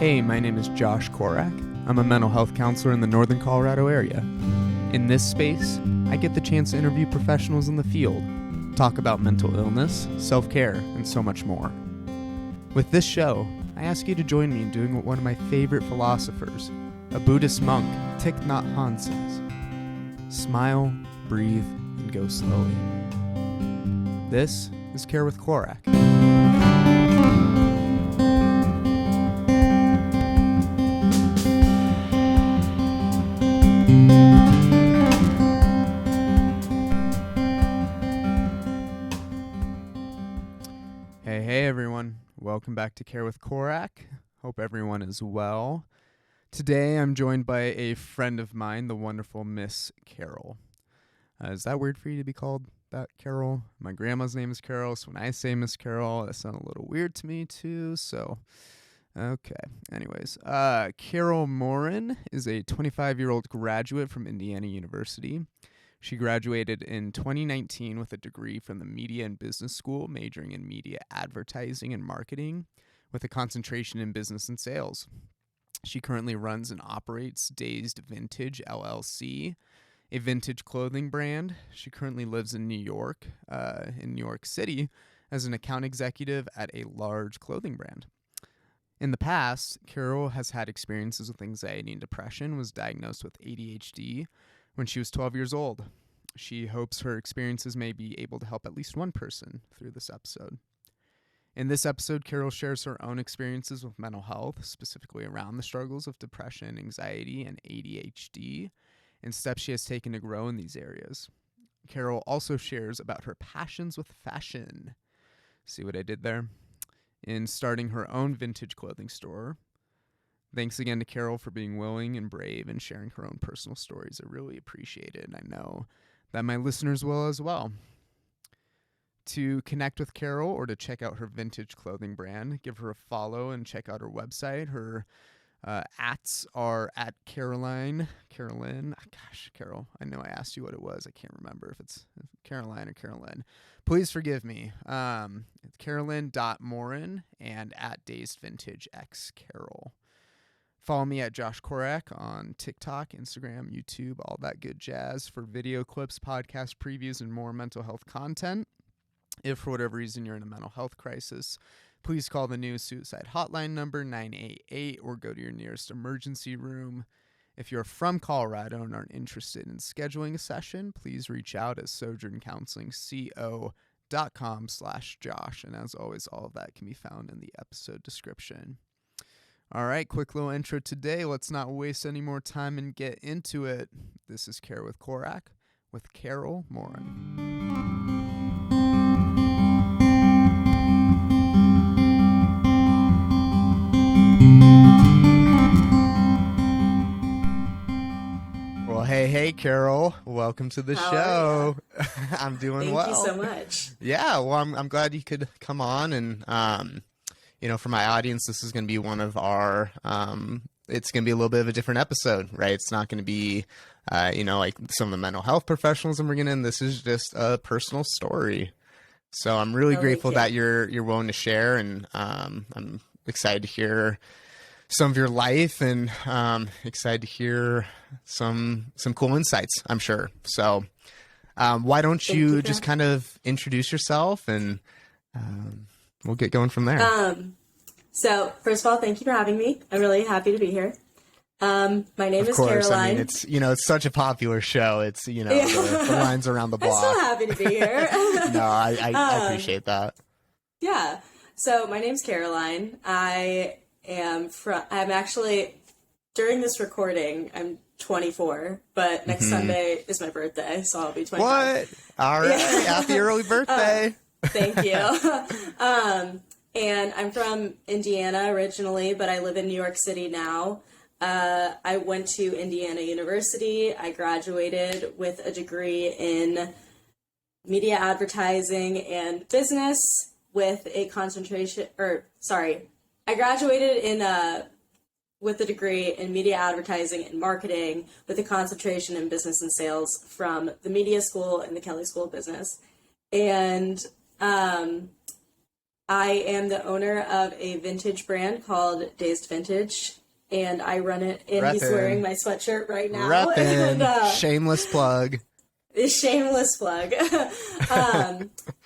Hey, my name is Josh Korak. I'm a mental health counselor in the Northern Colorado area. In this space, I get the chance to interview professionals in the field, talk about mental illness, self-care, and so much more. With this show, I ask you to join me in doing what one of my favorite philosophers, a Buddhist monk, Thich Nhat Hanh, says: smile, breathe, and go slowly. This is Care with Korak. Hey everyone, welcome back to Care with Korak. Hope everyone is well. Today I'm joined by a friend of mine, the wonderful Miss Carol. Is that weird for you to be called that, Carol? My grandma's name is Carol, so when I say Miss Carol, that sounds a little weird to me too, so okay. Anyways, Carol Moorin is a 25-year-old graduate from Indiana University. She graduated in 2019 with a degree from the Media and Business School, majoring in media advertising and marketing, with a concentration in business and sales. She currently runs and operates Dazed Vintage LLC, a vintage clothing brand. She currently lives in New York City, as an account executive at a large clothing brand. In the past, Carol has had experiences with anxiety and depression, was diagnosed with ADHD when she was 12 years old. She hopes her experiences may be able to help at least one person through this episode. In this episode, Carol shares her own experiences with mental health, specifically around the struggles of depression, anxiety, and ADHD, and steps she has taken to grow in these areas. Carol also shares about her passions with fashion. See what I did there? In starting her own vintage clothing store. Thanks again to Carol for being willing and brave and sharing her own personal stories. I really appreciate it, and I know that my listeners will as well. To connect with Carol or to check out her vintage clothing brand, give her a follow and check out her website. Her ats are at Carolyn. Gosh, Carol, I know I asked you what it was. I can't remember if it's Caroline or Carolyn. Please forgive me. It's Carolyn.Moorin and at Dazed Vintage X Carol. Follow me at Josh Korak on TikTok, Instagram, YouTube, all that good jazz for video clips, podcast previews, and more mental health content. If for whatever reason you're in a mental health crisis, please call the new suicide hotline number 988 or go to your nearest emergency room. If you're from Colorado and aren't interested in scheduling a session, please reach out at sojourncounselingco.com/Josh. And as always, all of that can be found in the episode description. All right, quick little intro today. Let's not waste any more time and get into it. This is Care with Korak with Carol Moorin. Well, hey, Carol. Welcome to the show. I'm doing well. Thank you so much. Yeah, well, I'm glad you could come on and for my audience, this is going to be one of our, it's going to be a little bit of a different episode, right? It's not going to be, like some of the mental health professionals I'm bringing in. This is just a personal story. So I'm really grateful that you're willing to share, and I'm excited to hear some of your life, and excited to hear some cool insights, I'm sure. So why don't you just kind of introduce yourself, and we'll get going from there. So first of all, thank you for having me. I'm really happy to be here. My name is Caroline. I mean, it's such a popular show. It's, the lines around the block. I'm still happy to be here. No, I appreciate that. Yeah. So my name's Caroline. I'm actually, during this recording, I'm 24, but next Sunday is my birthday, so I'll be 25. What? All right. Yeah. Happy early birthday. Thank you. And I'm from Indiana originally, but I live in New York City now. I went to Indiana University. I graduated with a degree in media advertising and business with a concentration, I graduated with a degree in media advertising and marketing with a concentration in business and sales from the media school and the Kelley School of Business. And I am the owner of a vintage brand called Dazed Vintage, and I run it. And he's wearing my sweatshirt right now. Reppin'. Shameless plug. Shameless plug.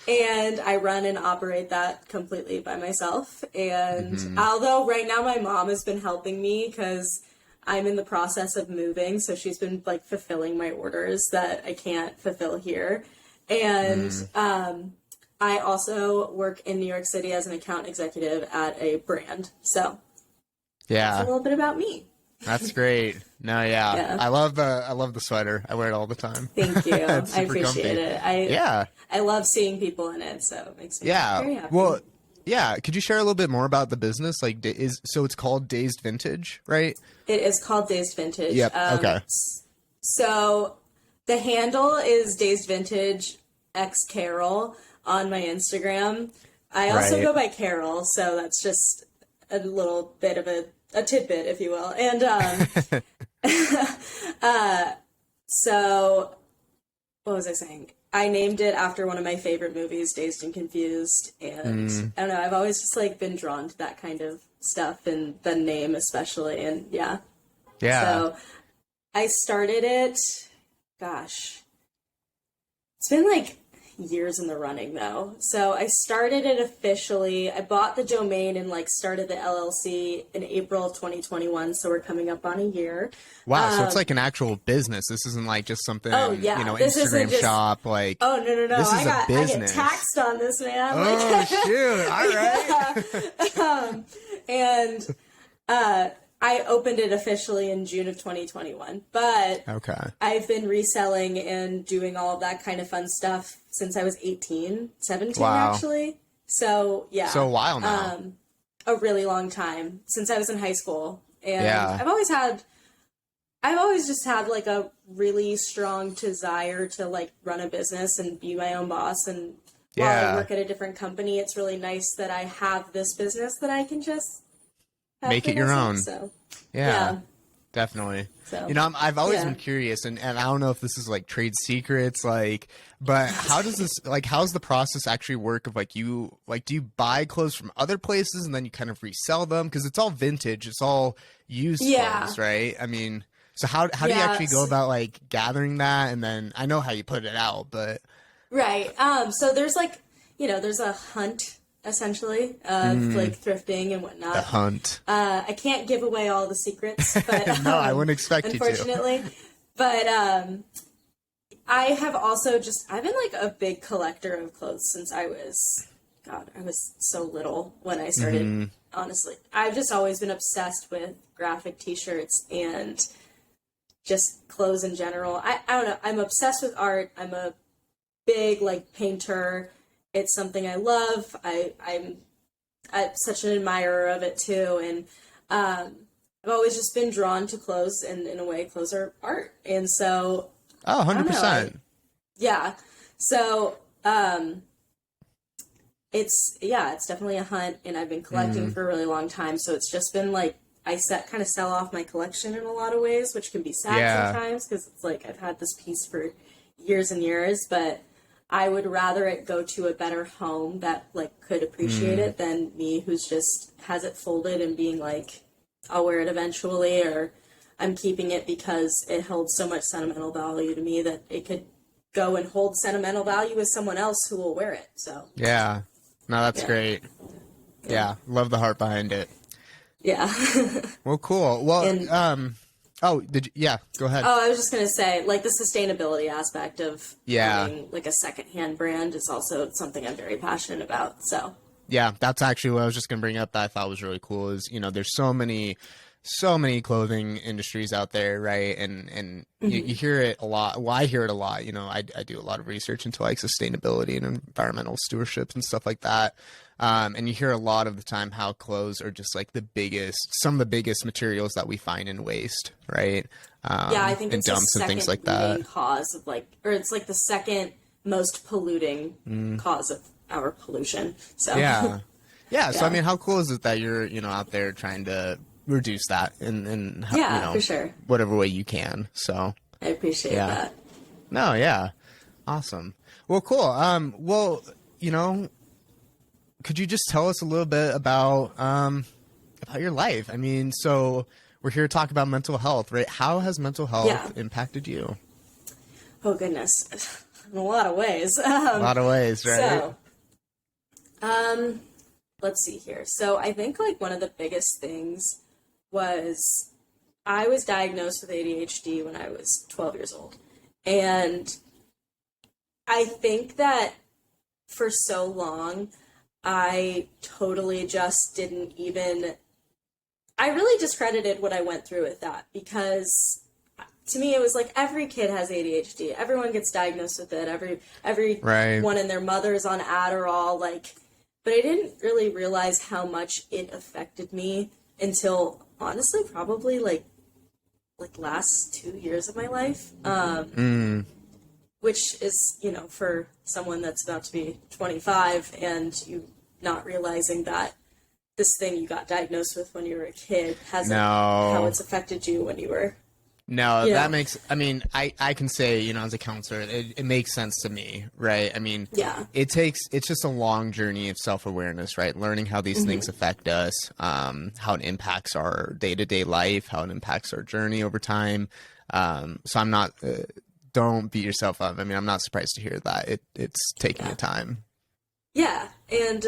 And I run and operate that completely by myself. And although right now my mom has been helping me because I'm in the process of moving, so she's been like fulfilling my orders that I can't fulfill here. And I also work in New York City as an account executive at a brand. So that's a little bit about me. That's great. No, yeah. I love the sweater. I wear it all the time. Thank you. I appreciate comfy. it. I love seeing people in it, so it makes me very happy. Well, yeah. Could you share a little bit more about the business? Like, so it's called Dazed Vintage, right? It is called Dazed Vintage. Yep. Okay. So the handle is Dazed Vintage X Carol on my Instagram. I also go by Carol, so that's just a little bit of a tidbit, if you will. And so what was I saying? I named it after one of my favorite movies, Dazed and Confused. And I don't know, I've always just like been drawn to that kind of stuff, and the name especially. And yeah. So I started it, gosh, it's been like years in the running though. So I started it officially. I bought the domain and like started the LLC in April of 2021. So we're coming up on a year. Wow. So it's like an actual business. This isn't like just something, this Instagram shop. Like, oh no. This is a business. I get taxed on this, man. Oh, shoot. All right. And I opened it officially in June of 2021, but I've been reselling and doing all of that kind of fun stuff since I was 17 actually. So yeah. So a while now. A really long time, since I was in high school. And I've always just had like a really strong desire to like run a business and be my own boss. And while I work at a different company, it's really nice that I have this business that I can just make it your own. So, definitely. So, I've always been curious, and I don't know if this is like trade secrets, like, but how does this, like, how's the process actually work of like do you buy clothes from other places and then you kind of resell them? Because it's all vintage, it's all used clothes, right? I mean, so how do you actually go about like gathering that? And then I know how you put it out, but. Right. So there's like, there's a hunt essentially of like thrifting and whatnot. The hunt. I can't give away all the secrets, but no, I wouldn't expect you to. Unfortunately, but I have also I've been like a big collector of clothes since I was so little when I started. Honestly, I've just always been obsessed with graphic T-shirts and just clothes in general. I don't know. I'm obsessed with art. I'm a big like painter. It's something I love. I'm such an admirer of it too. And I've always just been drawn to clothes, and in a way, clothes are art. And so, 100%. So it's definitely a hunt, and I've been collecting for a really long time. So it's just been like, I kind of sell off my collection in a lot of ways, which can be sad sometimes, because it's like I've had this piece for years and years, but I would rather it go to a better home that like could appreciate it than me who's just has it folded and being like, I'll wear it eventually, or I'm keeping it because it holds so much sentimental value to me that it could go and hold sentimental value with someone else who will wear it. So no, that's great. Yeah, love the heart behind it. Yeah. Well, cool. Well, go ahead. Oh, I was just going to say, like, the sustainability aspect of owning, like, a secondhand brand is also something I'm very passionate about, so. Yeah, that's actually what I was just going to bring up that I thought was really cool is, there's so many clothing industries out there, right? And you hear it a lot. Well, I hear it a lot. I do a lot of research into, like, sustainability and environmental stewardship and stuff like that. And you hear a lot of the time how clothes are just like some of the biggest materials that we find in waste, right? I think it's dumps the and things like main that. cause of it's like the second most polluting cause of our pollution. So So I mean, how cool is it that you're out there trying to reduce that in for sure, whatever way you can. So I appreciate that. No, awesome. Well, cool. could you just tell us a little bit about your life? I mean, so we're here to talk about mental health, right? How has mental health impacted you? Oh, goodness. In a lot of ways. A lot of ways, right? So, let's see here. So I think like one of the biggest things was I was diagnosed with ADHD when I was 12 years old. And I think that for so long, I totally just didn't even, I really discredited what I went through with that, because to me it was like every kid has ADHD. Everyone gets diagnosed with it. Everyone and their mother is on Adderall, like, but I didn't really realize how much it affected me until honestly probably like last 2 years of my life. Which is, you know, for someone that's about to be 25 and you not realizing that this thing you got diagnosed with when you were a kid has how it's affected you when you were. No, that makes, I mean, I can say, you know, as a counselor, it makes sense to me, right? I mean, it's just a long journey of self-awareness, right? Learning how these things affect us, how it impacts our day-to-day life, how it impacts our journey over time. So I'm not, don't beat yourself up. I mean, I'm not surprised to hear that. It's taking you time. Yeah. And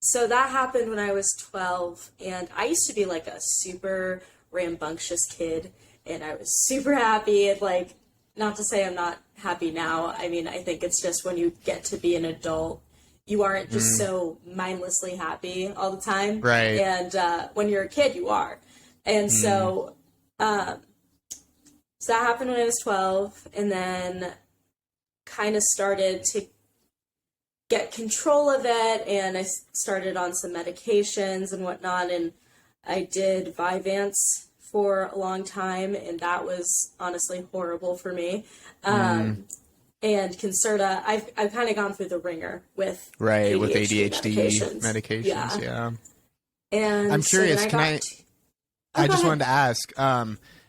so that happened when I was 12, and I used to be like a super rambunctious kid, and I was super happy. And like, not to say I'm not happy now. I mean, I think it's just when you get to be an adult, you aren't just so mindlessly happy all the time. Right. And when you're a kid, you are. And so that happened when I was 12, and then kind of started to get control of it, and I started on some medications and whatnot, and I did Vyvanse for a long time, and that was honestly horrible for me. And Concerta, I've kind of gone through the ringer with ADHD medications. Yeah. And I'm curious, so I just wanted to ask,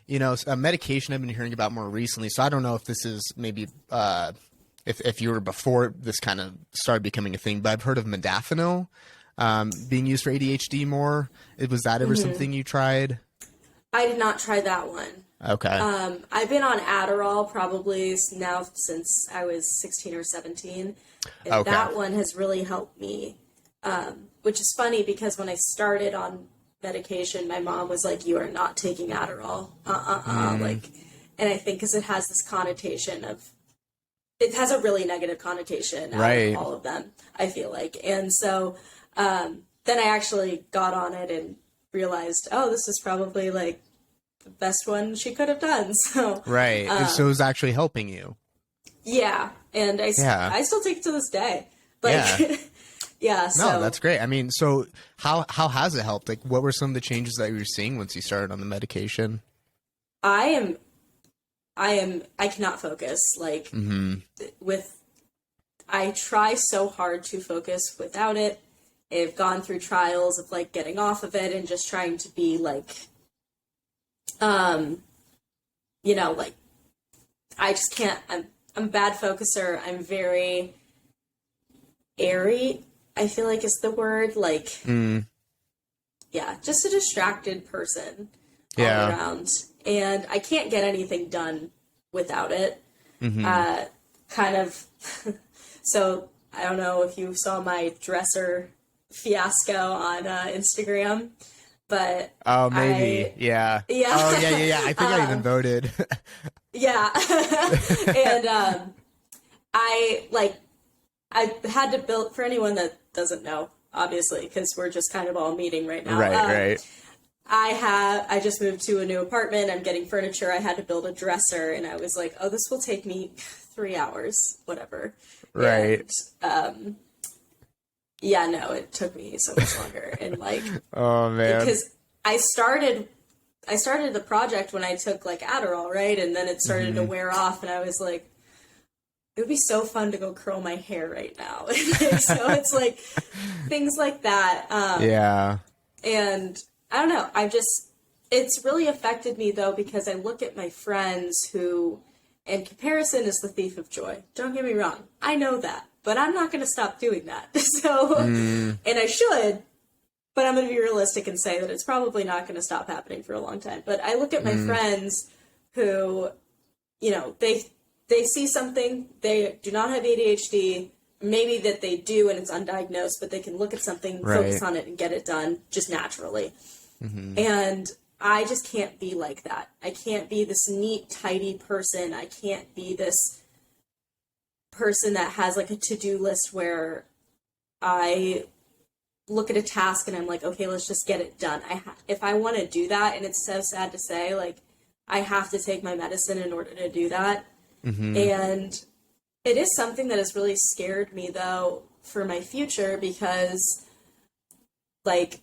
you know, a medication I've been hearing about more recently. So I don't know if this is maybe, if you were before this kind of started becoming a thing, but I've heard of modafinil being used for ADHD more. Was that ever something you tried? I did not try that one. Okay. I've been on Adderall probably now since I was 16 or 17. And that one has really helped me, which is funny because when I started on medication, my mom was like, "You are not taking Adderall." Like, and I think because it has this connotation of, it has a really negative connotation out of all of them, I feel like. And so then I actually got on it and realized, oh, this is probably like the best one she could have done. So so it was actually helping you. Yeah, and I still take it to this day. Like, so no, that's great. I mean, so how has it helped? Like, what were some of the changes that you were seeing once you started on the medication? I cannot focus. Like, I try so hard to focus without it. I've gone through trials of like getting off of it and just trying to be like, you know, like, I just can't, I'm a bad focuser. I'm very airy, I feel like is the word, like, just a distracted person all around. And I can't get anything done without it. Kind of, so I don't know if you saw my dresser fiasco on Instagram, but maybe. Yeah. Oh, yeah. I think I even voted. And I had to build, for anyone that doesn't know, obviously, because we're just kind of all meeting right now. Right. I just moved to a new apartment. I'm getting furniture. I had to build a dresser, and I was like, oh, this will take me 3 hours, whatever. Right. And, no, it took me so much longer. And like, oh man, because I started the project when I took like Adderall, right? And then it started to wear off, and I was like, it would be so fun to go curl my hair right now. So it's like things like that. And I don't know. It's really affected me though, because I look at my friends who, And comparison is the thief of joy. Don't get me wrong. I know that. But I'm not going to stop doing that. So, and I should, but I'm going to be realistic and say that it's probably not going to stop happening for a long time. But I look at my friends who, you know, they see something, they do not have ADHD, maybe that they do and it's undiagnosed, but they can look at something, focus on it, and get it done just naturally. And I just can't be like that. I can't be this neat, tidy person. I can't be this person that has like a to-do list where I look at a task and I'm like, okay, let's just get it done. If I want to do that, and it's so sad to say, like, I have to take my medicine in order to do that. And it is something that has really scared me, though, for my future, because, like,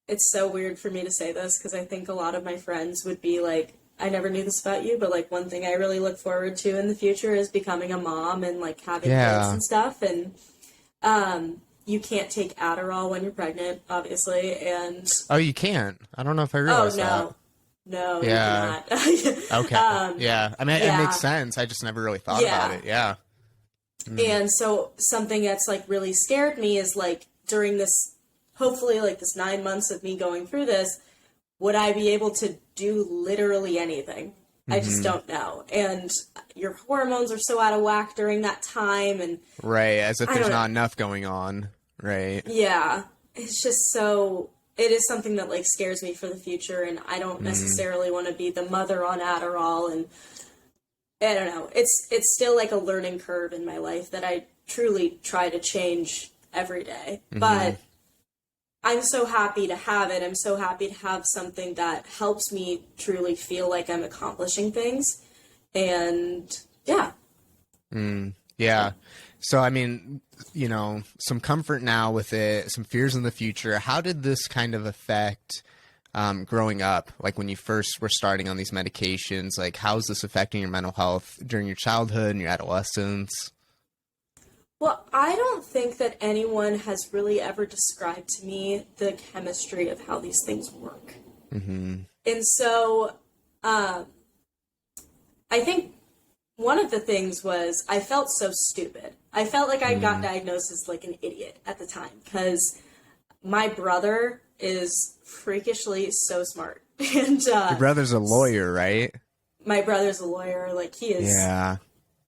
it's so weird for me to say this, because I think a lot of my friends would be like, I never knew this about you, but, like, one thing I really look forward to in the future is becoming a mom and, like, having kids and stuff. And you can't take Adderall when you're pregnant, obviously, and... Oh, you can't? I don't know if I realized that. No, yeah. you cannot. Okay. Yeah. I mean, it makes sense. I just never really thought about it. Yeah. And so something that's, like, really scared me is, like, during this, hopefully, like, this 9 months of me going through this, would I be able to do literally anything? I just don't know. And your hormones are so out of whack during that time. And right. As if there's not enough going on. Right. Yeah. It's just so... It is something that, like, scares me for the future, and I don't necessarily want to be the mother on Adderall, and I don't know. It's still, like, a learning curve in my life that I truly try to change every day. But I'm so happy to have it. I'm so happy to have something that helps me truly feel like I'm accomplishing things. And, yeah. Yeah. So, I mean, you know, some comfort now with it, some fears in the future. How did this kind of affect growing up? Like, when you first were starting on these medications, like, how is this affecting your mental health during your childhood and your adolescence? Well, I don't think that anyone has really ever described to me the chemistry of how these things work. And so, I think one of the things was I felt so stupid. I felt like I got diagnosed as, like, an idiot at the time, because my brother is freakishly so smart. And your brother's a lawyer, right? My brother's a lawyer. Like, he is. Yeah.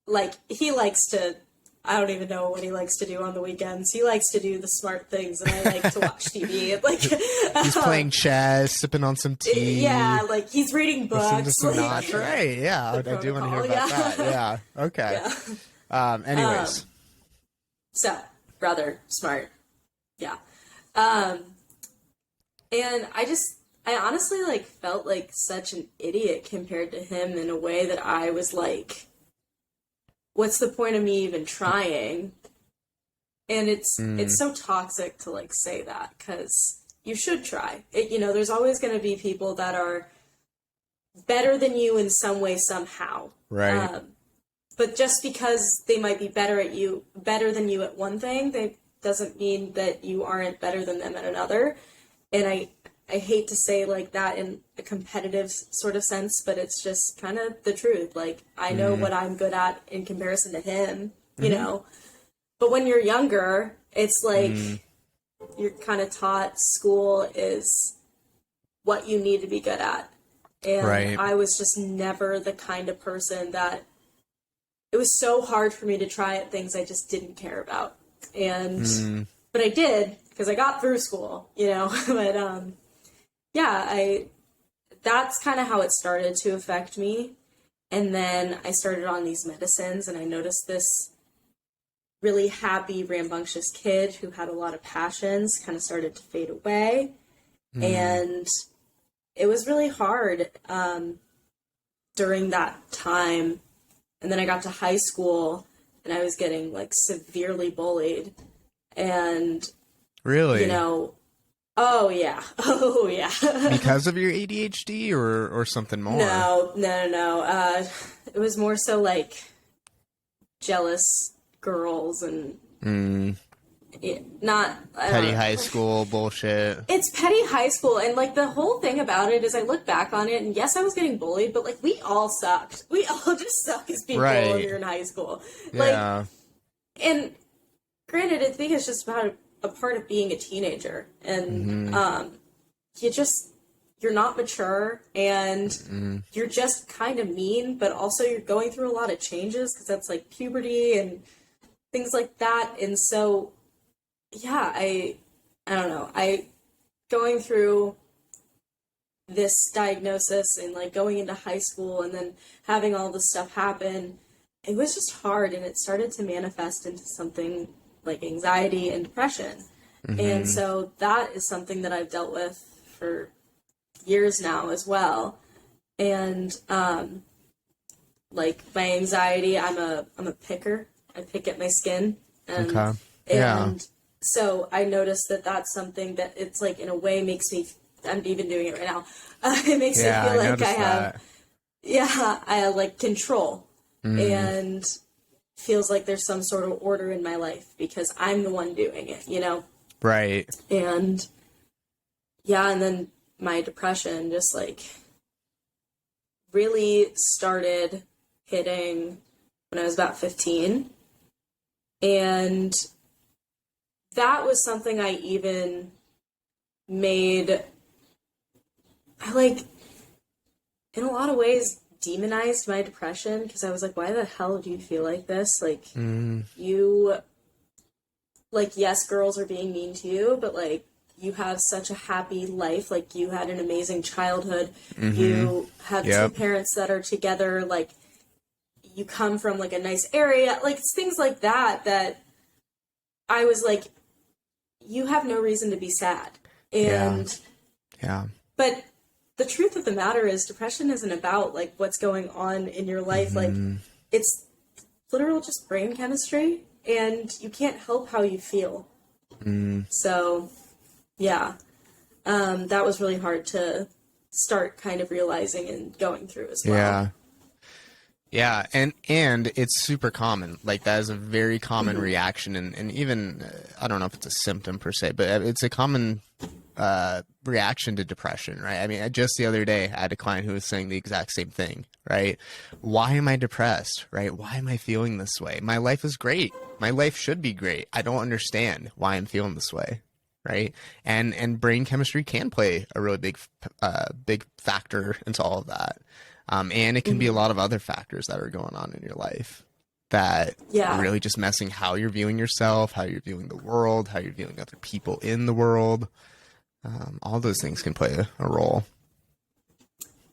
Like, he likes to... I don't even know what he likes to do on the weekends. He likes to do the smart things, and I like to watch TV. Like, he's playing chess, sipping on some tea. Yeah, like, he's reading books. Like, right, yeah. I do want to hear about that. Yeah, okay. Yeah. Anyways. So, brother, smart. Yeah. And I honestly, like, felt like such an idiot compared to him in a way that I was like... What's the point of me even trying? And it's so toxic to, like, say that, because you should try. You know, there's always going to be people that are better than you in some way, somehow. Right. But just because they might be better than you at one thing, doesn't mean that you aren't better than them at another. And I hate to say, like, that in a competitive sort of sense, but it's just kind of the truth. Like, I know what I'm good at in comparison to him, you know. But when you're younger, it's like you're kind of taught school is what you need to be good at. And I was just never the kind of person that... It was so hard for me to try at things I just didn't care about. And... But I did, because I got through school, you know. But, yeah, that's kind of how it started to affect me. And then I started on these medicines, and I noticed this really happy, rambunctious kid who had a lot of passions kind of started to fade away. And it was really hard during that time. And then I got to high school, and I was getting, like, severely bullied. And, really, you know... Oh, yeah. Oh, yeah. Because of your ADHD or something more? No. It was more so, like, jealous girls and not Petty high school bullshit. It's petty high school, and like the whole thing about it is I look back on it, and yes, I was getting bullied, but like we all sucked. We all just suck as people when you're in high school. Yeah. Like, and granted, I think it's just about a part of being a teenager, and you're not mature, and you're just kind of mean, but also you're going through a lot of changes because that's like puberty and things like that, and so yeah, I don't know. Going through this diagnosis and like going into high school and then having all this stuff happen, it was just hard, and it started to manifest into something like anxiety and depression. And so that is something that I've dealt with for years now as well. And like my anxiety, I'm a picker. I pick at my skin. And, and so I noticed that that's something that it's like in a way makes me, I'm even doing it right now. It makes me feel like I have, I have like control and feels like there's some sort of order in my life because I'm the one doing it, you know? Right. And yeah, and then my depression just like really started hitting when I was about 15. And that was something I even made, I like, in a lot of ways, demonized my depression because I was like, why the hell do you feel like this? Like, you, like, yes, girls are being mean to you, but, like, you have such a happy life. Like, you had an amazing childhood. You have two parents that are together. Like, you come from, like, a nice area. Like, it's things like that that I was like, you have no reason to be sad. And, but the truth of the matter is depression isn't about, like, what's going on in your life. Like, it's literal just brain chemistry, and you can't help how you feel. So, yeah, that was really hard to start kind of realizing and going through as well. Yeah, and it's super common. Like, that is a very common reaction, and even, I don't know if it's a symptom per se, but it's a common reaction to depression, right? I mean, just the other day, I had a client who was saying the exact same thing, right? Why am I depressed, right? Why am I feeling this way? My life is great. My life should be great. I don't understand why I'm feeling this way, right? And brain chemistry can play a really big factor into all of that. And it can be a lot of other factors that are going on in your life that are really just messing how you're viewing yourself, how you're viewing the world, how you're viewing other people in the world. All those things can play a role.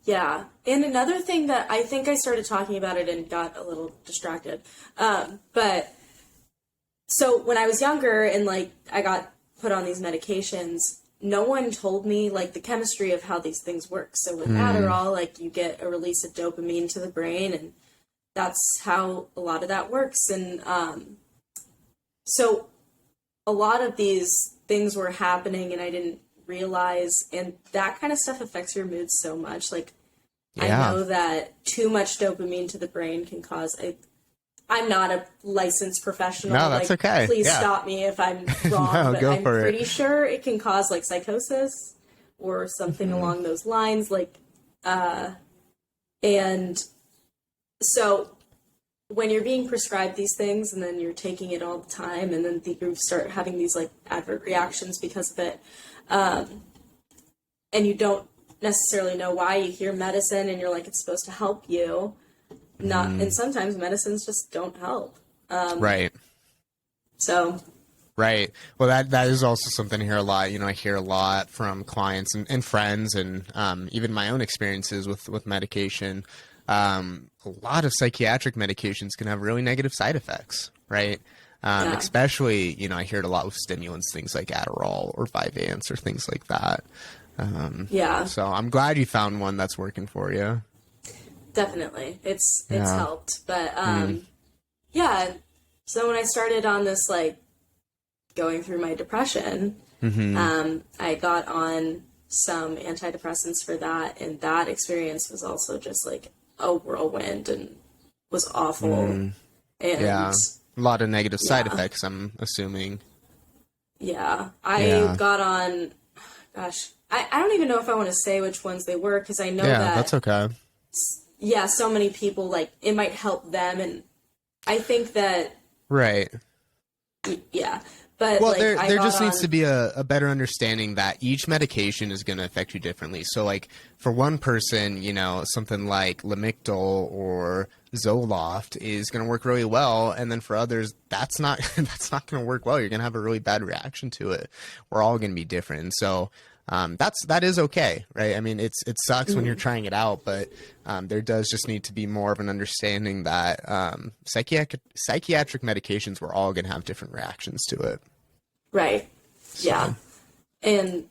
Yeah. And another thing that I think I started talking about it and got a little distracted. But so when I was younger and like I got put on these medications, no one told me like the chemistry of how these things work. So with Adderall, like you get a release of dopamine to the brain, and that's how a lot of that works. And so a lot of these things were happening and I didn't realize, and that kind of stuff affects your mood so much. Like I know that too much dopamine to the brain can cause I'm not a licensed professional. No, that's like, okay. Please stop me if I'm wrong, but I'm pretty sure it can cause like psychosis or something along those lines. Like, and so when you're being prescribed these things and then you're taking it all the time and then you start having these like adverse reactions because of it, and you don't necessarily know why, you hear medicine and you're like, it's supposed to help you. And sometimes medicines just don't help. Right. So. Right. Well, that is also something I hear a lot. You know, I hear a lot from clients and friends and even my own experiences with medication. A lot of psychiatric medications can have really negative side effects, right? Especially, you know, I hear it a lot with stimulants, things like Adderall or Vyvanse or things like that. So I'm glad you found one that's working for you. Definitely. It's helped. But, so when I started on this, like, going through my depression, I got on some antidepressants for that, and that experience was also just, like, a whirlwind and was awful. And a lot of negative side effects, I'm assuming. Yeah. I Yeah. got on, gosh, I don't even know if I want to say which ones they were, because I know Yeah, that, that's okay. yeah, so many people, like, it might help them. And I think that, Right. yeah. But, Well, like, I there got just needs to on, be a better understanding that each medication is going to affect you differently. So, like, for one person, something like Lamictal or Zoloft is going to work really well, and then for others, that's not that's not going to work well. You're going to have a really bad reaction to it. We're all going to be different, and so that is okay, right? I mean, it sucks when you're trying it out, but there does just need to be more of an understanding that psychiatric medications, we're all going to have different reactions to it. right. So. Yeah. And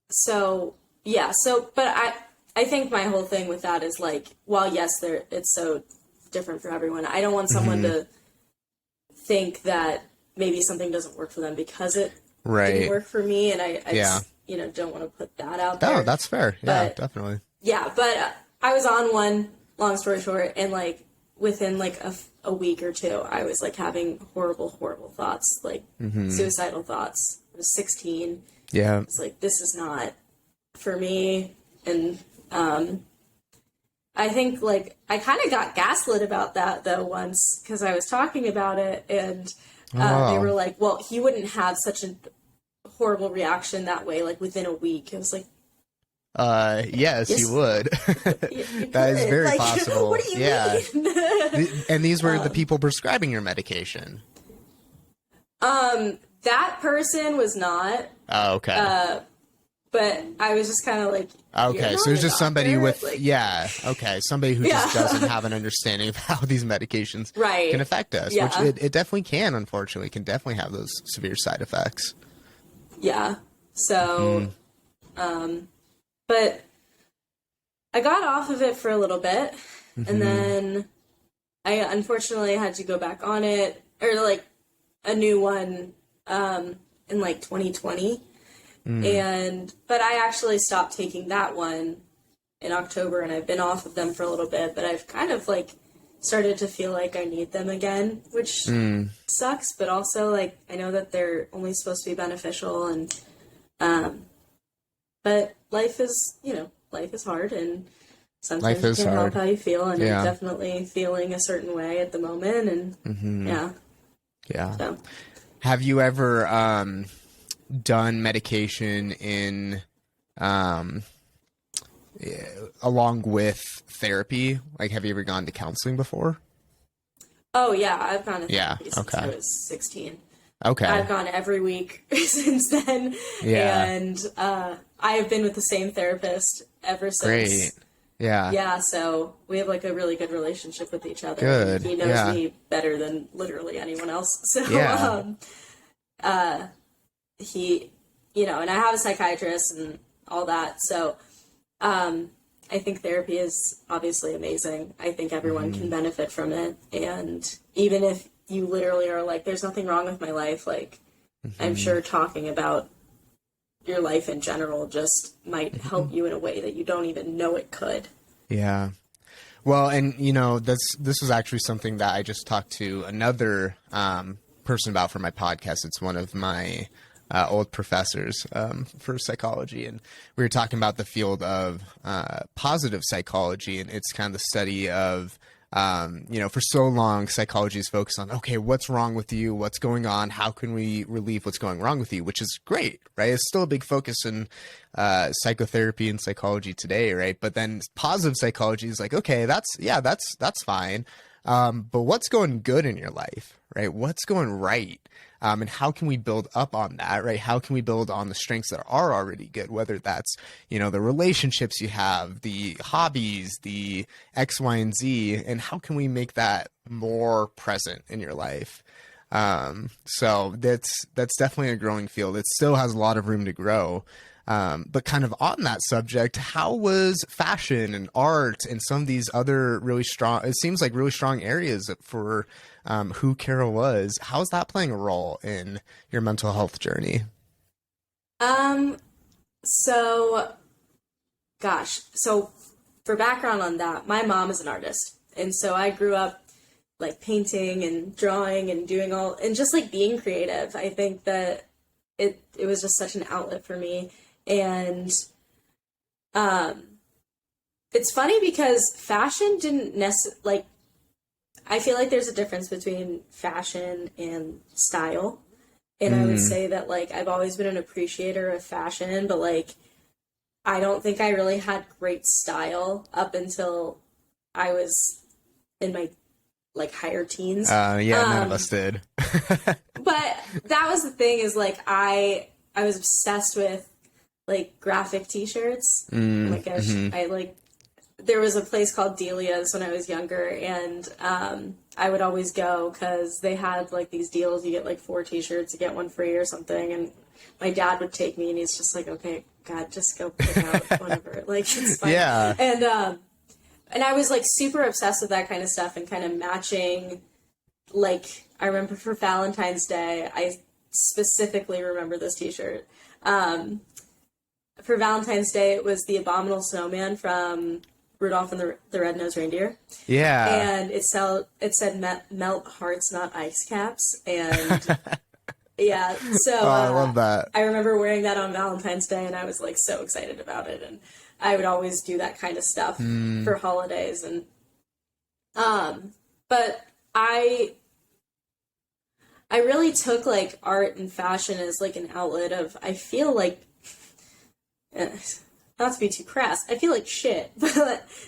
so, yeah. So, but I think my whole thing with that is, like, while yes, it's so different for everyone, I don't want someone to think that maybe something doesn't work for them because it didn't Right. work for me. And I Yeah. just, don't want to put that out Oh, there. that's fair. Yeah, But definitely. yeah, but I was on one, long story short, and, like, within, like, a week or two, I was, like, having horrible, horrible thoughts, like, suicidal thoughts. I was 16. Yeah. It's like, this is not for me. And I think, like, I kind of got gaslit about that, though, once, because I was talking about it, and they were like, well, he wouldn't have such a horrible reaction that way, like, within a week. It was like, Yes, yes, you would. you That is could. very Like, possible. what do you Yeah. mean? And these were the people prescribing your medication. That person was not, Oh, okay. but I was just kind of like, Okay, "You're so not it's a just somebody doctor?" with, Like, yeah, okay, somebody who just Yeah. doesn't have an understanding of how these medications Right. can affect us, Yeah. which it definitely can, unfortunately, can definitely have those severe side effects. Yeah. So, but I got off of it for a little bit, and then I unfortunately had to go back on it, or, like, a new one, in, like, 2020. But I actually stopped taking that one in October, and I've been off of them for a little bit, but I've kind of, like, started to feel like I need them again, which sucks, but also, like, I know that they're only supposed to be beneficial, and but life is hard, and sometimes Life you is can't help hard. how you feel, and Yeah. I'm definitely feeling a certain way at the moment, and yeah, Yeah. so. Have you ever done medication in along with therapy? Like, have you ever gone to counseling before? Oh yeah, I've gone to Yeah, therapy since okay. I was 16. Okay. I've gone every week since then, Yeah. and I have been with the same therapist ever since. Great. Yeah. Yeah, so we have, like, a really good relationship with each other. Good, He knows yeah. me better than literally anyone else. So Yeah. he, and I have a psychiatrist and all that. So I think therapy is obviously amazing. I think everyone can benefit from it. And even if you literally are like, there's nothing wrong with my life, like, I'm sure talking about your life in general just might help you in a way that you don't even know it could. Yeah. Well, and this was actually something that I just talked to another person about for my podcast. It's one of my old professors for psychology, and we were talking about the field of positive psychology, and it's kind of the study of for so long, psychology is focused on, okay, what's wrong with you? What's going on? How can we relieve what's going wrong with you? Which is great, right? It's still a big focus in psychotherapy and psychology today, right? But then positive psychology is like, okay, that's fine. But what's going good in your life, right? What's going right? And how can we build up on that, right? How can we build on the strengths that are already good, whether that's, the relationships you have, the hobbies, the X, Y, and Z, and how can we make that more present in your life? So that's definitely a growing field. It still has a lot of room to grow. But kind of on that subject, how was fashion and art and some of these other really strong, it seems like really strong areas for who Carol was? How's that playing a role in your mental health journey? So for background on that, my mom is an artist. And so I grew up, like, painting and drawing and doing and just, like, being creative. I think that it was just such an outlet for me. And um, it's funny because fashion didn't necessarily, like, I feel like there's a difference between fashion and style. And I would say that, like, I've always been an appreciator of fashion, but, like, I don't think I really had great style up until I was in my, like, higher teens. None of us did. But that was the thing, is, like, I was obsessed with, like, graphic t-shirts. Like, I like, there was a place called Delia's when I was younger, and I would always go because they had, like, these deals. You get, like, 4 t-shirts, you get 1 free or something, and my dad would take me, and he's just like, okay, God, just go pick out whatever. Like, it's fine. Yeah. And I was, like, super obsessed with that kind of stuff and kind of matching, like, I remember for Valentine's Day, I specifically remember this t-shirt. For Valentine's Day, it was the Abominable Snowman from Rudolph and the Red-Nosed Reindeer. Yeah. And it said melt hearts, not ice caps. And yeah, so I love that. I remember wearing that on Valentine's Day, and I was, like, so excited about it. And I would always do that kind of stuff for holidays. And but I really took, like, art and fashion as, like, an outlet of, I feel like, not to be too crass, I feel like shit.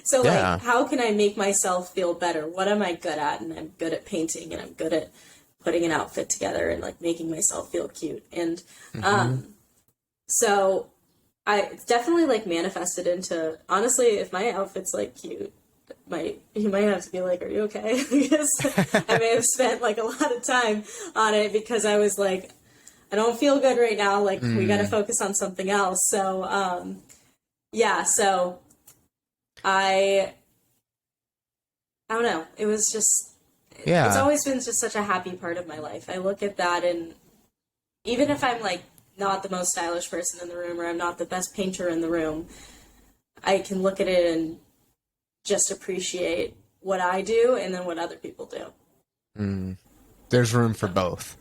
So, Yeah. like, how can I make myself feel better? What am I good at? And I'm good at painting, and I'm good at putting an outfit together and, like, making myself feel cute. And so it's definitely, like, manifested into, honestly, if my outfit's, like, cute, you might have to be like, are you okay? Because I may have spent, like, a lot of time on it because I was like, I don't feel good right now. Like, we got to focus on something else. So, yeah, so I don't know. It was just, it's always been just such a happy part of my life. I look at that, and even if I'm, like, not the most stylish person in the room, or I'm not the best painter in the room, I can look at it and just appreciate what I do and then what other people do. There's room for both.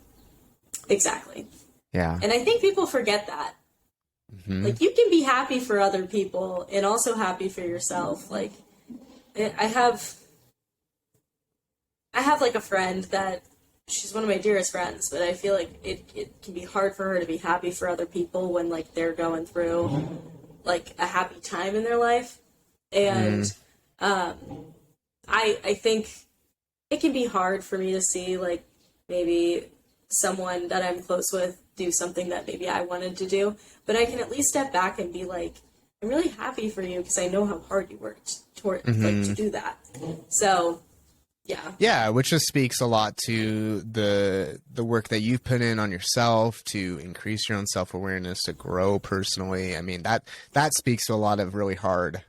Exactly. Yeah. And I think people forget that. Like, you can be happy for other people and also happy for yourself. Like, I have like a friend that, she's one of my dearest friends, but I feel like it can be hard for her to be happy for other people when, like, they're going through, like, a happy time in their life. And I think it can be hard for me to see, like, maybe someone that I'm close with do something that maybe I wanted to do, but I can at least step back and be like, I'm really happy for you because I know how hard you worked to do that. So, yeah. Yeah, which just speaks a lot to the work that you've put in on yourself to increase your own self-awareness, to grow personally. I mean, that speaks to a lot of really hard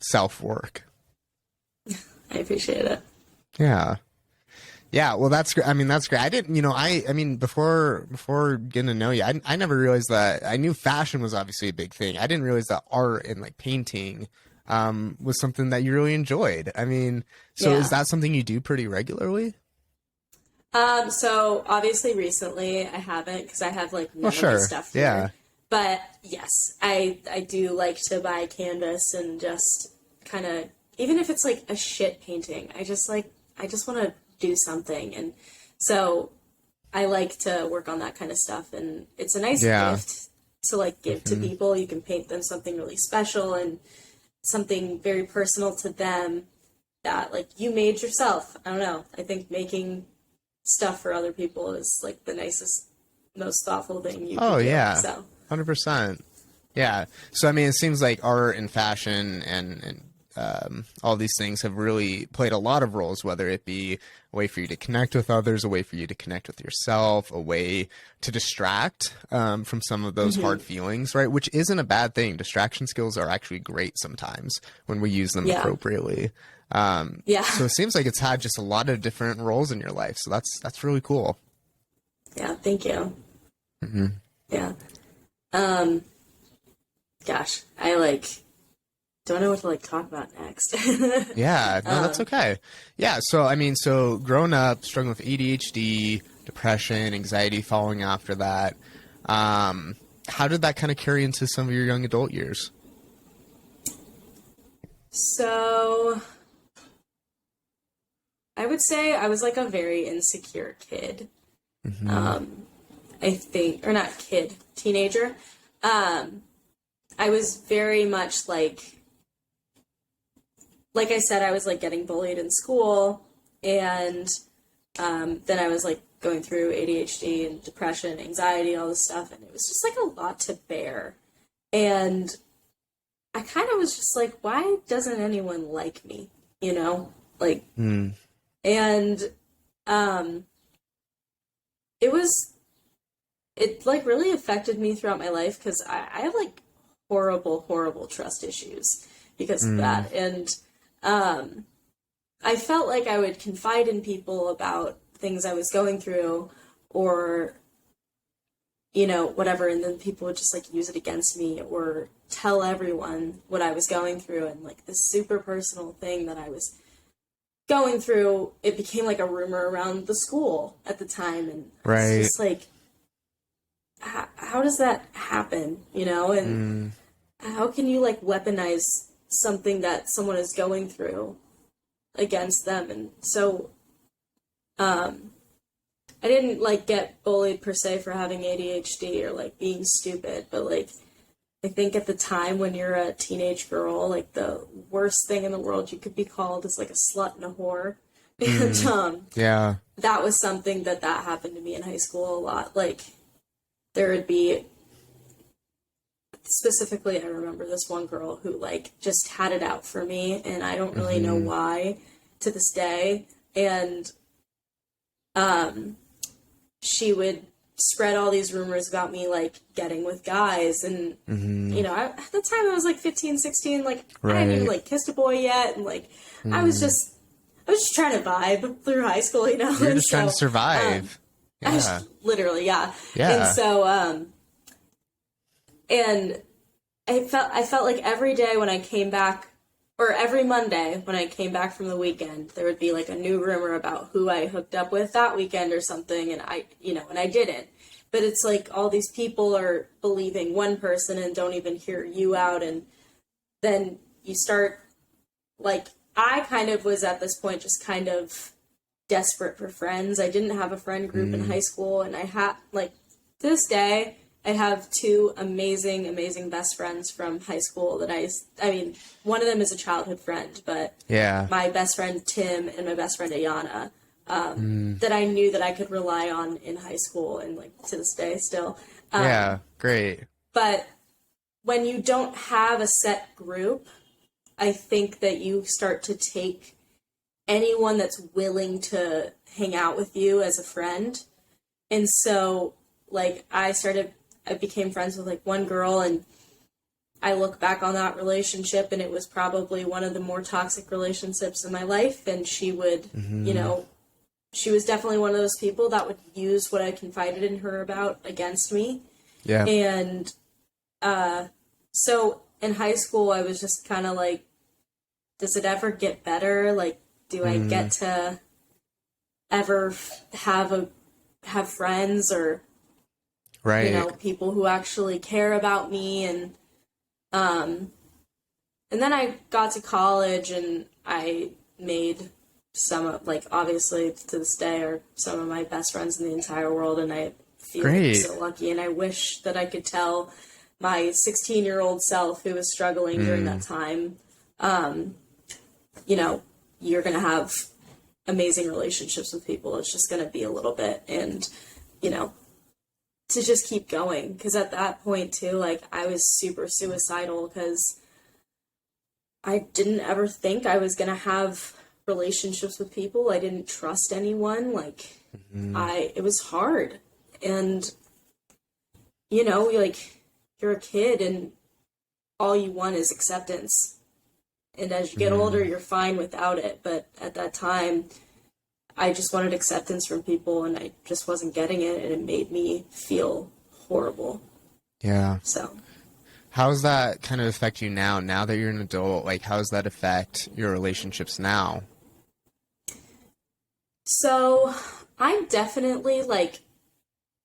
self-work. I appreciate it. Yeah. Yeah, well, that's great. I mean, that's great. I didn't, I mean, before getting to know you, I never realized that. I knew fashion was obviously a big thing. I didn't realize that art and, like, painting was something that you really enjoyed. I mean, so is that something you do pretty regularly? So obviously recently I haven't, because I have, like, none of my stuff here. Yeah. But yes, I do like to buy canvas and just kind of, even if it's, like, a shit painting, I just want to do something. And so I like to work on that kind of stuff, and it's a nice gift to, like, give to people. You can paint them something really special and something very personal to them that, like, you made yourself. I don't know. I think making stuff for other people is, like, the nicest, most thoughtful thing you can do. Yeah. So 100%. Yeah. So, I mean, it seems like art and fashion and all these things have really played a lot of roles, whether it be a way for you to connect with others, a way for you to connect with yourself, a way to distract from some of those hard feelings, right? Which isn't a bad thing. Distraction skills are actually great sometimes when we use them appropriately. So it seems like it's had just a lot of different roles in your life. So that's really cool. Yeah. Thank you. Yeah. Gosh, I don't know what to talk about next. Yeah, no, that's okay. Yeah, so I mean, so growing up, struggling with ADHD, depression, anxiety following after that, How did that kind of carry into some of your young adult years? So I would say I was like a very insecure kid. I think, or not kid, teenager. I was very much like I said, I was like getting bullied in school, and then I was like going through ADHD and depression, anxiety, all this stuff, and it was just like a lot to bear. And I kind of was just like, why doesn't anyone like me? You know, like, and it like really affected me throughout my life because I have like horrible trust issues because of that. And I felt like I would confide in people about things I was going through or, you know, whatever. And then people would just like use it against me or tell everyone what I was going through. And like this super personal thing that I was going through, it became like a rumor around the school at the time. And it's just like, how does that happen, you know? And how can you like weaponize something that someone is going through against them? And so I didn't like get bullied per se for having ADHD or like being stupid, but like I think at the time when you're a teenage girl, like the worst thing in the world you could be called is like a slut and a whore. And Yeah. that was something that happened to me in high school a lot. Like there would be, specifically, I remember this one girl who like just had it out for me, and I don't really know why to this day. And she would spread all these rumors about me like getting with guys, and you know, at the time I was like 15, 16, like I hadn't even like kissed a boy yet, and like I was just trying to vibe through high school, you know. You're just trying to survive. Literally, yeah. And so, and I felt like every day when I came back, or every Monday when I came back from the weekend, there would be like a new rumor about who I hooked up with that weekend or something, and I didn't. But it's like all these people are believing one person and don't even hear you out, and then you start, like, I kind of was at this point just kind of desperate for friends. I didn't have a friend group in high school, and I had, like, to this day, I have two amazing best friends from high school that I mean, one of them is a childhood friend, but my best friend Tim and my best friend Ayana, that I knew that I could rely on in high school and like to this day still. Great. But when you don't have a set group, I think that you start to take anyone that's willing to hang out with you as a friend. And so, like, I became friends with, like, one girl, and I look back on that relationship, and it was probably one of the more toxic relationships in my life, and she would, you know, she was definitely one of those people that would use what I confided in her about against me. Yeah. And so in high school, I was just kind of like, does it ever get better? Like, do I get to ever have friends or, you know, people who actually care about me? And then I got to college, and I made some of, like, obviously to this day are some of my best friends in the entire world, and I feel so lucky, and I wish that I could tell my 16-year-old self who was struggling during that time, you know, you're going to have amazing relationships with people. It's just going to be a little bit, and, you know, to just keep going. Because at that point, too, like, I was super suicidal because I didn't ever think I was going to have relationships with people. I didn't trust anyone. Like, it was hard. And, you know, like, you're a kid, and all you want is acceptance. And as you get older, you're fine without it. But at that time, I just wanted acceptance from people, and I just wasn't getting it, and it made me feel horrible. Yeah. So, how does that kind of affect you now that you're an adult? Like, how does that affect your relationships now? So, I'm definitely, like,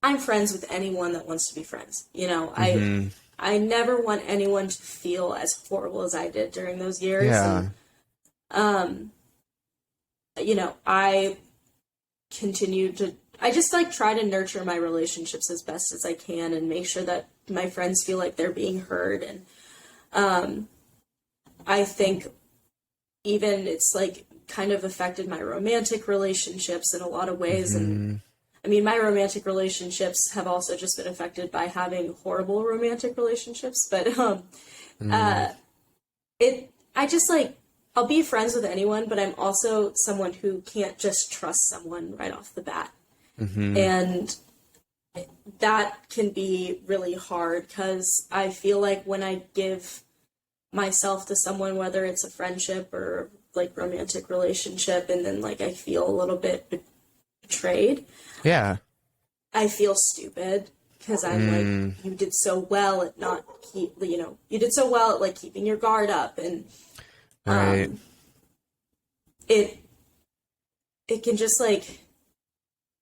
I'm friends with anyone that wants to be friends. Mm-hmm. I never want anyone to feel as horrible as I did during those years. Yeah. And, I I just like try to nurture my relationships as best as I can and make sure that my friends feel like they're being heard. And, I think even it's like kind of affected my romantic relationships in a lot of ways. Mm-hmm. And I mean, my romantic relationships have also just been affected by having horrible romantic relationships. But I just like, I'll be friends with anyone, but I'm also someone who can't just trust someone right off the bat. Mm-hmm. And that can be really hard because I feel like when I give myself to someone, whether it's a friendship or like romantic relationship, and then like I feel a little bit betrayed. Yeah. I feel stupid because I'm like, you did so well at you did so well at like keeping your guard up, and Right. It can just like,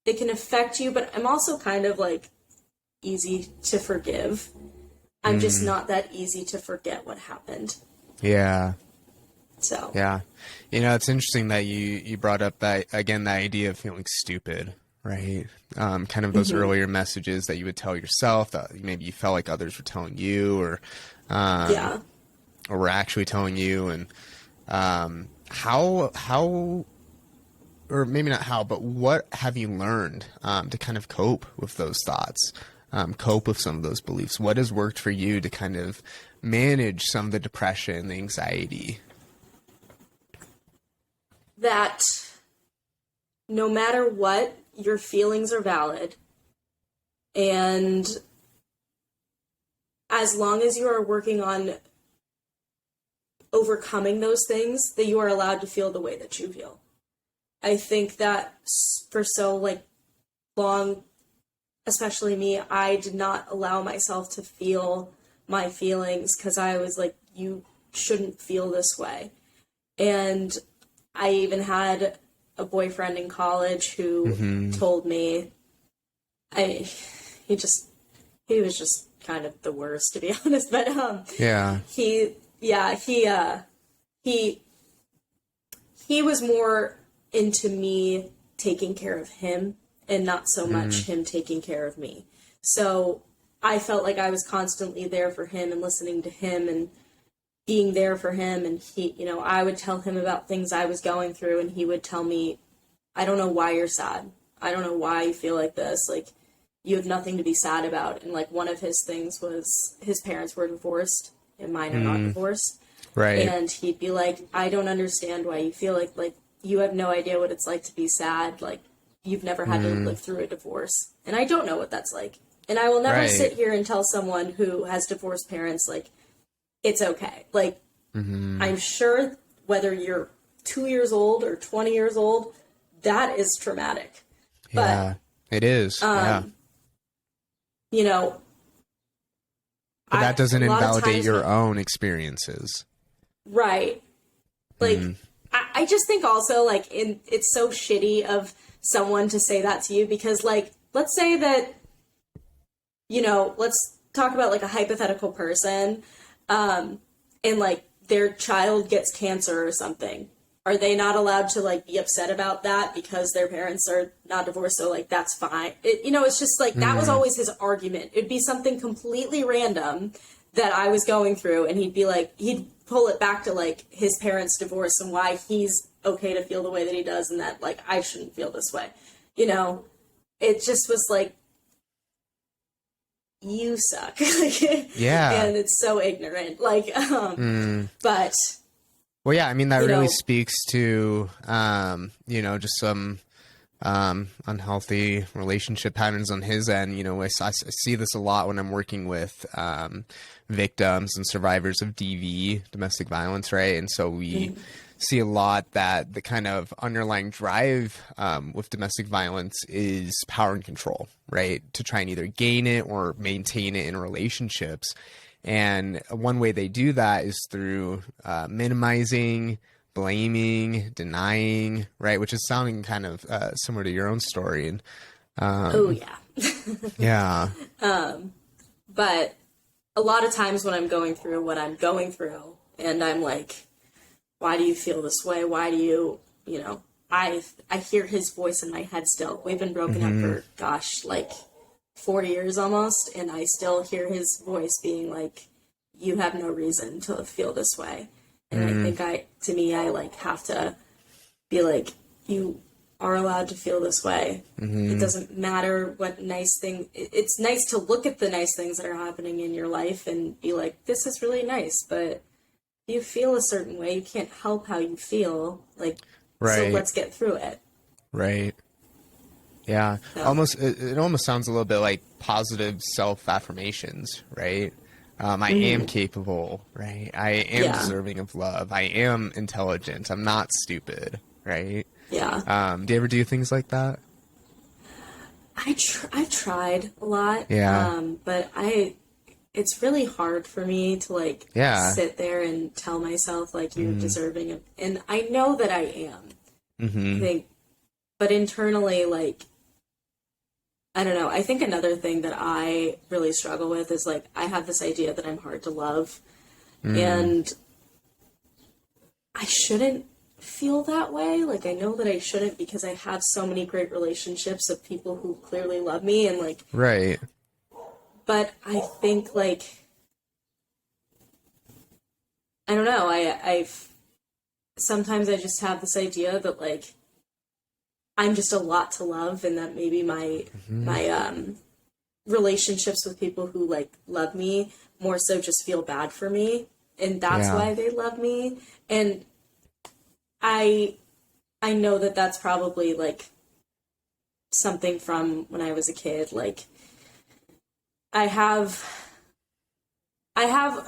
it can affect you, but I'm also kind of like easy to forgive. I'm just not that easy to forget what happened. Yeah. So. Yeah. It's interesting that you brought up that, again, that idea of feeling stupid, right? Kind of those earlier messages that you would tell yourself that maybe you felt like others were telling you, or were actually telling you. And how, or maybe not how, but what have you learned to kind of cope with those thoughts, cope with some of those beliefs? What has worked for you to kind of manage some of the depression, the anxiety? That no matter what, your feelings are valid. And as long as you are working on overcoming those things, that you are allowed to feel the way that you feel. I think that for so like long, especially me, I did not allow myself to feel my feelings because I was like, you shouldn't feel this way. And I even had a boyfriend in college who told me, he was just kind of the worst, to be honest. But he was more into me taking care of him and not so much him taking care of me. So I felt like I was constantly there for him and listening to him and being there for him. And I would tell him about things I was going through, and he would tell me, I don't know why you're sad. I don't know why you feel like this. Like, you have nothing to be sad about. And like, one of his things was his parents were divorced and mine are not divorced. Right. And he'd be like, I don't understand why you feel like you have no idea what it's like to be sad. Like, you've never had to live through a divorce. And I don't know what that's like. And I will never sit here and tell someone who has divorced parents, like, it's okay. Like, I'm sure whether you're 2 years old or 20 years old, that is traumatic. Yeah, it is. But that doesn't invalidate your own experiences. Right. Like, I just think also, like, it's so shitty of someone to say that to you because, like, let's say that, let's talk about, like, a hypothetical person, and, like, their child gets cancer or something. Are they not allowed to, like, be upset about that because their parents are not divorced, so, like, that's fine? It's just, like, that was always his argument. It'd be something completely random that I was going through, and he'd be like, he'd pull it back to, like, his parents' divorce and why he's okay to feel the way that he does and that, like, I shouldn't feel this way. It just was like, you suck. Yeah. And it's so ignorant. Like, but... Well, yeah, I mean, that really speaks to, just some unhealthy relationship patterns on his end. I see this a lot when I'm working with victims and survivors of DV, domestic violence, right? And so we see a lot that the kind of underlying drive with domestic violence is power and control, right? To try and either gain it or maintain it in relationships. And one way they do that is through minimizing, blaming, denying, right? Which is sounding kind of similar to your own story. And Oh yeah. Yeah. But a lot of times when I'm going through what I'm going through, and I'm like, why do you feel this way? Why do you, I hear his voice in my head still. We've been broken up for, gosh, like 4 years almost, and I still hear his voice being like, you have no reason to feel this way. And I think I like have to be like, you are allowed to feel this way. It doesn't matter what nice thing. It's nice to look at the nice things that are happening in your life and be like, this is really nice, but if you feel a certain way, you can't help how you feel. Like, so let's get through it. Right. Yeah. So. It almost sounds a little bit like positive self-affirmations, right? I am capable, right? I am deserving of love. I am intelligent. I'm not stupid, right? Yeah. Do you ever do things like that? I've tried a lot. Yeah. But it's really hard for me to like sit there and tell myself like you're deserving of, and I know that I am. I think, but internally, like, I don't know. I think another thing that I really struggle with is like I have this idea that I'm hard to love, and I shouldn't feel that way. Like I know that I shouldn't because I have so many great relationships of people who clearly love me and like right. But I think like I don't know. I've sometimes I just have this idea that like I'm just a lot to love, and that maybe my relationships with people who like love me more so just feel bad for me, and that's why they love me. And I know that that's probably like something from when I was a kid. Like I have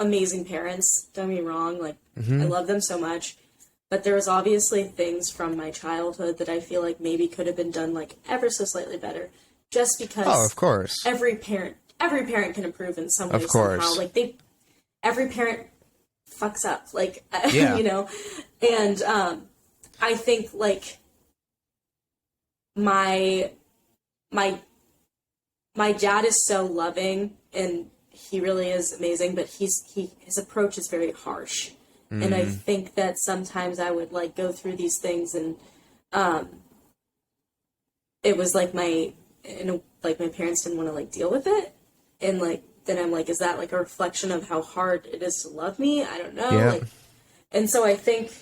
amazing parents. Don't get me wrong. Like I love them so much. But there was obviously things from my childhood that I feel like maybe could have been done like ever so slightly better, just because. Oh, of course. Every parent can improve in some way somehow. Like every parent fucks up, like and I think like my dad is so loving and he really is amazing, but his approach is very harsh. And I think that sometimes I would like go through these things and it was like my parents didn't want to like deal with it. And like then I'm like, is that like a reflection of how hard it is to love me? I don't know. Yeah. Like, and so I think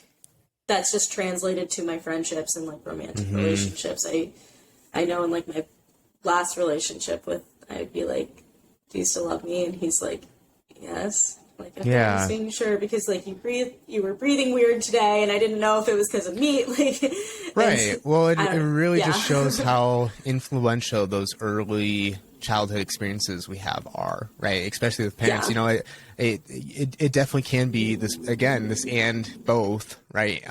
that's just translated to my friendships and like romantic relationships. I know in like my last relationship I'd be like, do you still love me? And he's like, yes. Like, okay, I'm just making sure because like you were breathing weird today, and I didn't know if it was because of me. Like, right. Well, it really just shows how influential those early childhood experiences we have are, right? Especially with parents. You know, it definitely can be this and both, right?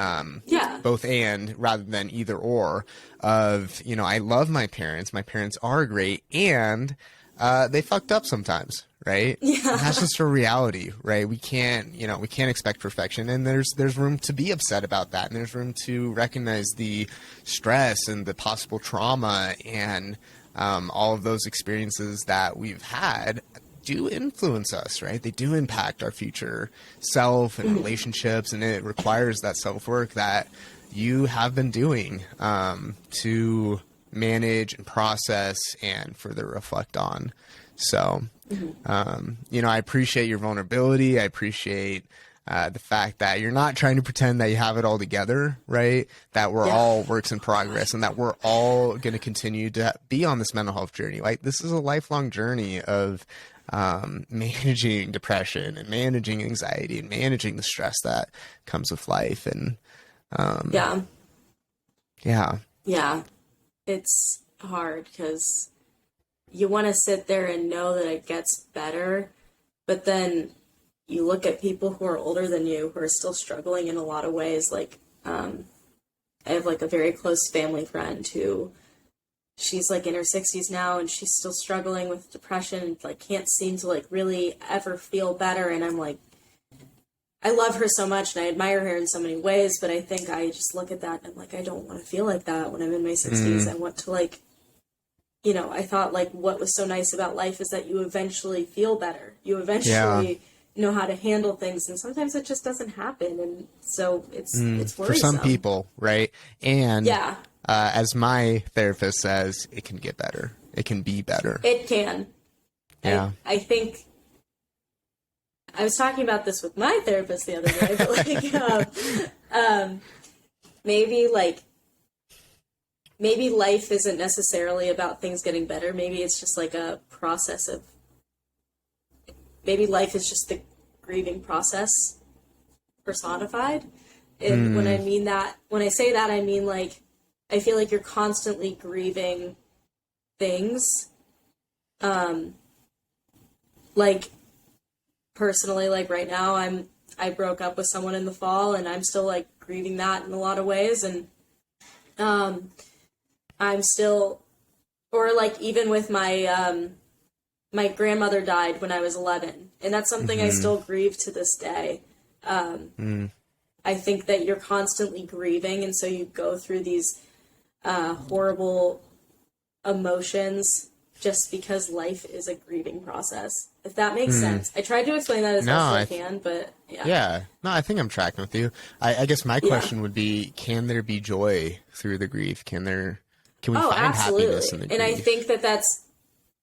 Both and rather than either or. Of I love my parents. My parents are great, and they fucked up sometimes. Right? Yeah. And that's just a reality, right? We can't expect perfection, and there's room to be upset about that, and there's room to recognize the stress and the possible trauma and all of those experiences that we've had do influence us, right? They do impact our future self and relationships, and it requires that self-work that you have been doing to manage and process and further reflect on. So, I appreciate your vulnerability. I appreciate the fact that you're not trying to pretend that you have it all together, right? That we're all works in progress and that we're all going to continue to be on this mental health journey. Like this is a lifelong journey of managing depression and managing anxiety and managing the stress that comes with life. And it's hard because you want to sit there and know that it gets better, but then you look at people who are older than you who are still struggling in a lot of ways. Like, I have like a very close family friend who she's like in her 60s now and she's still struggling with depression and like can't seem to like really ever feel better. And I'm like, I love her so much and I admire her in so many ways, but I think I just look at that and I'm like, I don't want to feel like that when I'm in my 60s. I want to like, I thought like what was so nice about life is that you eventually feel better. You eventually know how to handle things, and sometimes it just doesn't happen, and so it's worrisome. For some people, right? And as my therapist says, it can get better. It can be better. It can. Yeah. I think I was talking about this with my therapist the other day, but maybe life isn't necessarily about things getting better. Maybe it's just like a process of, maybe life is just the grieving process personified. And when I say that, I mean like, I feel like you're constantly grieving things. Like personally, like right now I broke up with someone in the fall, and I'm still like grieving that in a lot of ways. And, I'm still, or like even with my, my grandmother died when I was 11, and that's something I still grieve to this day. I think that you're constantly grieving, and so you go through these horrible emotions just because life is a grieving process. If that makes sense. I tried to explain that as best as I can, but yeah. Yeah. No, I think I'm tracking with you. I guess my question would be, can there be joy through the grief? Can we find happiness in the grief? And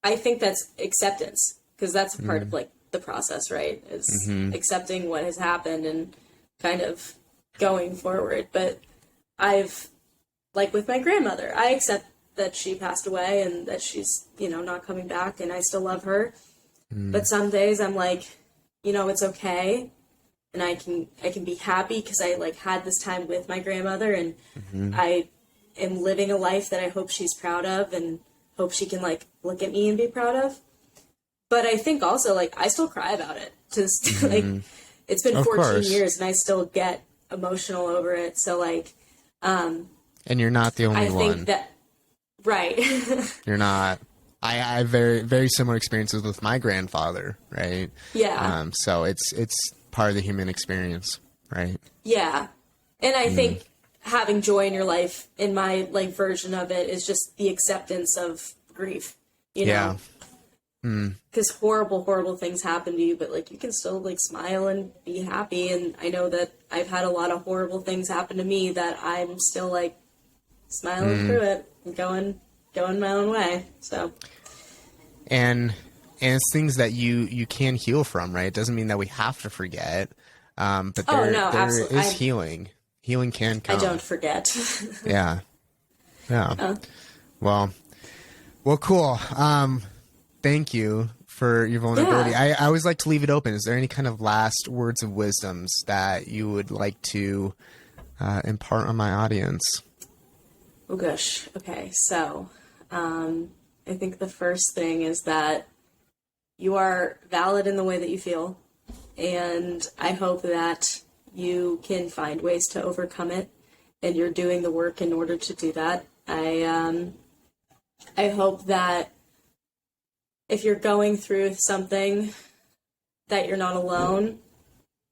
I think that's acceptance, because that's part of like the process, right? Is accepting what has happened and kind of going forward. But I've, like with my grandmother, I accept that she passed away and that she's, not coming back, and I still love her. But some days I'm like, it's okay. And I can be happy because I like had this time with my grandmother, and I am living a life that I hope she's proud of and hope she can like look at me and be proud of. But I think also like I still cry about it. Just like it's been 14 years and I still get emotional over it. So like, and you're not the only one. I think that, right. You're not. I have very, very similar experiences with my grandfather, right? Yeah. So it's part of the human experience, right? Yeah. And I think having joy in your life, in my like version of it, is just the acceptance of grief, know? Because horrible things happen to you, but like you can still like smile and be happy. And I know that I've had a lot of horrible things happen to me that I'm still like smiling through it and going my own way. So. And it's things that you can heal from, right? It doesn't mean that we have to forget. But there is healing. Healing can come. I don't forget. Yeah. Well, cool. Thank you for your vulnerability. Yeah. I always like to leave it open. Is there any kind of last words of wisdoms that you would like to impart on my audience? Oh gosh. Okay. So, I think the first thing is that you are valid in the way that you feel. And I hope that you can find ways to overcome it, and you're doing the work in order to do that. I hope that if you're going through something, that you're not alone,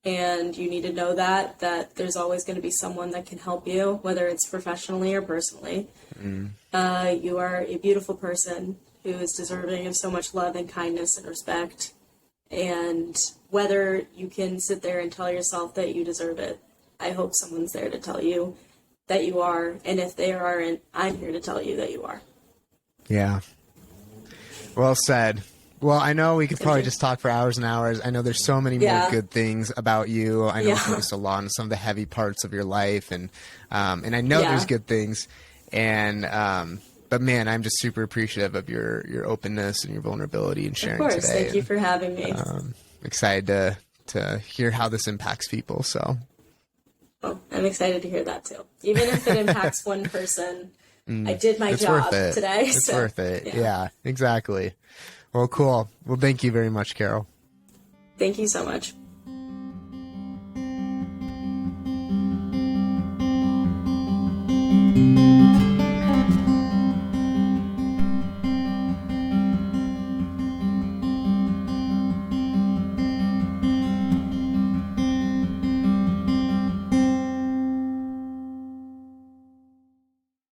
and you need to know that there's always going to be someone that can help you, whether it's professionally or personally. You are a beautiful person who is deserving of so much love and kindness and respect. And whether you can sit there and tell yourself that you deserve it, I hope someone's there to tell you that you are. And if they aren't, I'm here to tell you that you are. Yeah. Well said. Well, I know we could probably just talk for hours and hours. I know there's so many more good things about you. I know we focused a lot on some of the heavy parts of your life, and I know there's good things. And but man, I'm just super appreciative of your openness and your vulnerability and sharing today. Of course, thank you for having me. Excited to hear how this impacts people. So, well, I'm excited to hear that too. Even if it impacts one person, I did my job today. It's worth it. Yeah, exactly. Well, cool. Well, thank you very much, Carol. Thank you so much.